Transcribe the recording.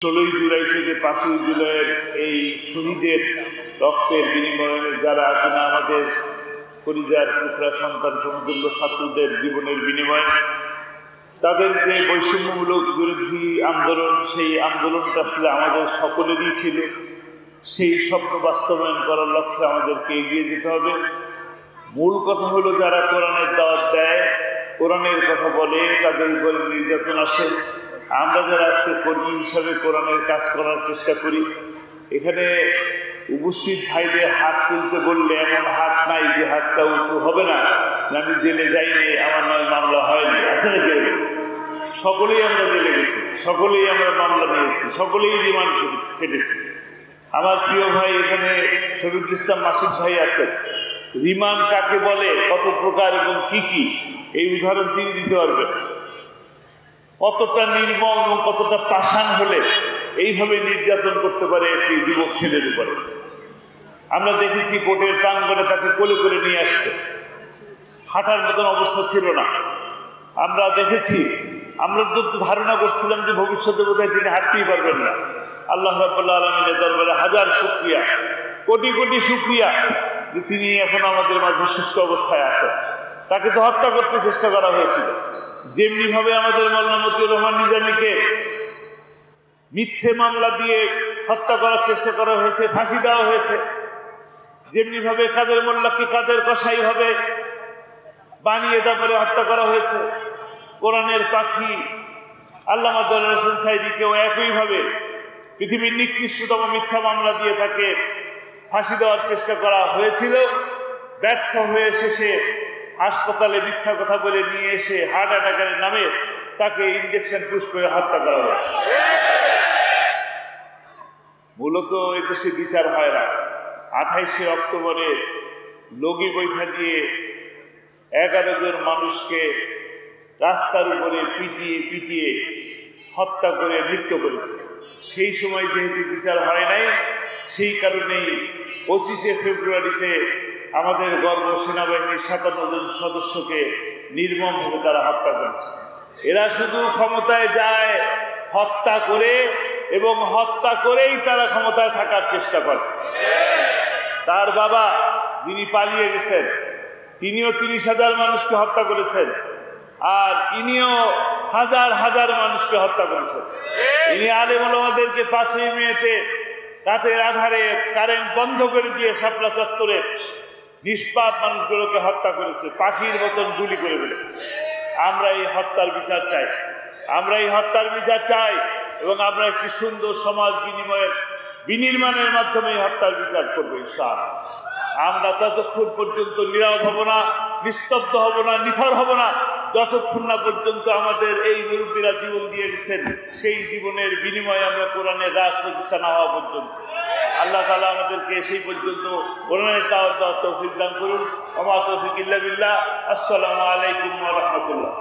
16ই জুলাই থেকে 5ই জুলাইয়ের এই শহীদের রক্তের বিনিময়ে যারা কিনা আমাদের পরিবার টুকরা সন্তান সমতুল্য ছাত্রদের জীবনের বিনিময়ে তাদের যে বৈষম্যমূলক বিরোধী আন্দোলন, সেই আন্দোলনটা আসলে আমাদের সকলেরই ছিল। সেই স্বপ্ন বাস্তবায়ন করার লক্ষ্যে আমাদেরকে এগিয়ে যেতে হবে। মূল কথা হলো, যারা কোরআনের দাওয়াত দেয়, কোরআনের কথা বলে, তাদের উপরে নির্যাতন আসে। আমরা যারা আজকে কর্মী হিসাবে কোরআনের কাজ করার চেষ্টা করি, এখানে উপস্থিত ভাইদের হাত তুলতে বললে এমন হাত নাই যে হাতটা উঁচু হবে না, আমি জেলে যাইনি, আমার নয় মামলা হয়নি, আছে নাকি? সকলেই আমরা জেলে গেছি, সকলেই আমরা মামলা নিয়েছি, সকলেই রিমান্ড কেটেছি। আমার প্রিয় ভাই এখানে শফিকুল ইসলাম মাসুদ ভাই আছে। রিমান্ড কাকে বলে, কত প্রকার এবং কি কি, এই উদাহরণ তিনি দিতে পারবেন। কতটা নির্মম এবং কতটা পাষাণ হলে এইভাবে নির্যাতন করতে পারে একটি যুবক ছেলের উপরে। আমরা দেখেছি কোর্টের প্রাঙ্গণে তাকে কোলে করে নিয়ে আসতে, হাঁটার মতন অবস্থা ছিল না। আমরা দেখেছি, আমরা তো ধারণা করছিলাম যে ভবিষ্যতে বোধহয় তিনি হাঁটতেই পারবেন না। আল্লাহ রাব্বুল আলামিনের দরবারে হাজার শুকরিয়া, কোটি কোটি শুকরিয়া যে তিনি এখন আমাদের মাঝে সুস্থ অবস্থায় আছেন। তাকে তো হত্যা করতে চেষ্টা করা হয়েছিল, যেমনি ভাবে আমাদের মাওলানা মতিউর রহমান নিজামীকে মিথ্যে মামলা দিয়ে হত্যা করার চেষ্টা করা হয়েছে, ফাঁসি দেওয়া হয়েছে। যেমনি ভাবে কাদের মোল্লাকে কাদের কসাই ভাবে বানিয়ে তারপরে হত্যা করা হয়েছে। কোরআনের পাখি আল্লামা দেলোয়ার হোসেন সাঈদীকেও একইভাবে পৃথিবীর নিকৃষ্টতম মিথ্যা মামলা দিয়ে তাকে ফাঁসি দেওয়ার চেষ্টা করা হয়েছিল। ব্যর্থ হয়ে শেষে হাসপাতালে মিথ্যা কথা বলে নিয়ে এসে হার্ট অ্যাটাকের নামে তাকে ইনজেকশন পুশ করে হত্যা করা হয়েছে। মূলত এদেশে বিচার হয় না। 28শে অক্টোবরে লগি বৈঠা দিয়ে 11 জন মানুষকে রাস্তার উপরে পিটিয়ে পিটিয়ে হত্যা করে মৃত্যু করেছে। সেই সময় যেহেতু বিচার হয় নাই, সেই কারণেই 25শে ফেব্রুয়ারিতে আমাদের গর্ব সেনাবাহিনীর 57 জন সদস্যকে নির্মমভাবে তারা হত্যা করেছে। এরা শুধু ক্ষমতায় যায় হত্যা করে, এবং হত্যা করেই তারা ক্ষমতায় থাকার চেষ্টা করে। তার বাবা যিনি পালিয়ে গেছেন, তিনিও 30,000 মানুষকে হত্যা করেছেন, আর ইনিও হাজার হাজার মানুষকে হত্যা করেছেন। ইনি আলেম ওলামাদেরকে 5ই মেতে রাতের আধারে কারেন্ট বন্ধ করে দিয়ে শাপলা চত্বরে নিষ্পাপ মানুষগুলোকে হত্যা করেছে, পাখির মতন গুলি করে ফেলে। আমরা এই হত্যার বিচার চাই, আমরা এই হত্যার বিচার চাই, এবং আমরা একটি সুন্দর সমাজ বিনির্মাণের মাধ্যমে এই হত্যার বিচার করবো ইনশাআল্লাহ। আমরা ততক্ষণ পর্যন্ত নীরব হব না, নিস্তব্ধ হব না, নিথর হব না, যতক্ষণ না পর্যন্ত আমাদের এই মুরব্বীরা জীবন দিয়ে গেছেন, সেই জীবনের বিনিময়ে আমরা কোরআনের রাজ প্রতিষ্ঠা না হওয়া পর্যন্ত। আল্লাহ তাআলা আমাদেরকে সেই পর্যন্ত কোরআনের দাওয়াত দেওয়ার তৌফিক দান করুন। ওয়া মা তৌফিক ইল্লা বিল্লাহ। আসসালামু আলাইকুম ওয়া রাহমাতুল্লাহ।